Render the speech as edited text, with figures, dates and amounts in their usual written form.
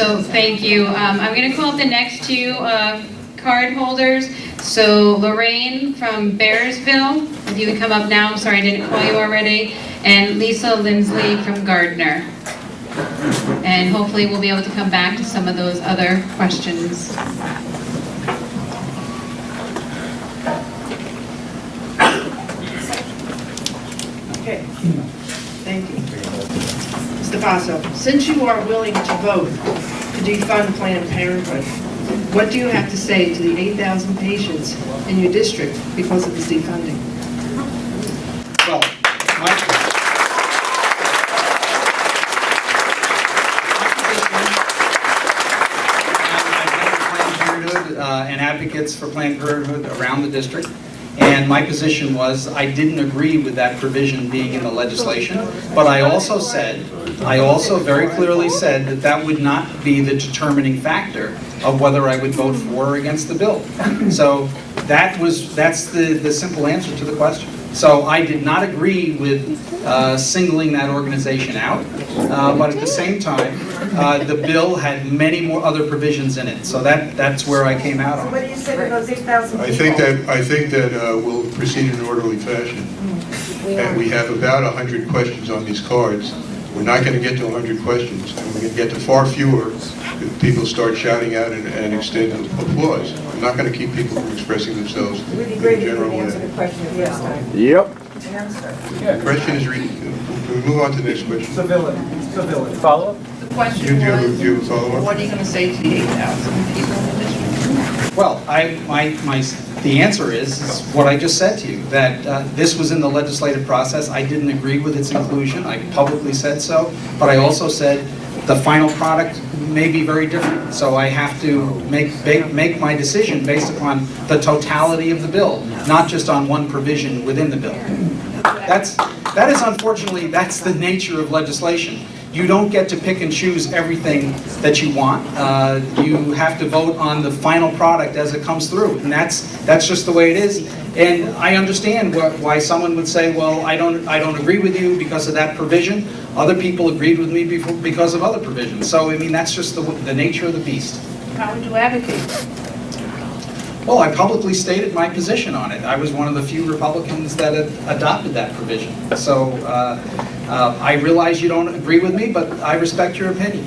So thank you. I'm going to call up the next two card holders. So Lorraine from Bearsville, if you would come up now. I'm sorry I didn't call you already. And Lisa Lindsley from Gardner. And hopefully we'll be able to come back to some of those other questions. Okay, thank you. Mr. Faso, since you are willing to vote to defund Planned Parenthood, what do you have to say to the 8,000 patients in your district because of this defunding? Well, and advocates for Planned Parenthood around the district, and my position was I didn't agree with that provision being in the legislation, but I also very clearly said that that would not be the determining factor of whether I would vote for or against the bill. So that's the simple answer to the question. So I did not agree with singling that organization out, but at the same time, the bill had many more other provisions in it. So that's where I came out So on. what do you say to those 8,000 people? I think that we'll proceed in an orderly fashion. And we have about 100 questions on these cards. We're not going to get to 100 questions, and we're going to get to far fewer if people start shouting out and extend applause. I'm not going to keep people from expressing themselves It would be in great a if you general could answer way. the question the first time. Yep. Answer. The question is, can we move on to the next question? Civility. Follow up? The question Do you have was, a follow-up? what are you going to say to the 8,000 people in the district? Well, the answer is what I just said to you, that this was in the legislative process. I didn't agree with its inclusion. I publicly said so, but I also said the final product may be very different. So I have to make my decision based upon the totality of the bill, not just on one provision within the bill. That is unfortunately, that's the nature of legislation. You don't get to pick and choose everything that you want. You have to vote on the final product as it comes through, and that's just the way it is. And I understand why someone would say, "Well, I don't agree with you because of that provision." Other people agreed with me because of other provisions. So I mean, that's just the nature of the beast. How would you advocate? Well, I publicly stated my position on it. I was one of the few Republicans that had adopted that provision. So I realize you don't agree with me, but I respect your opinion.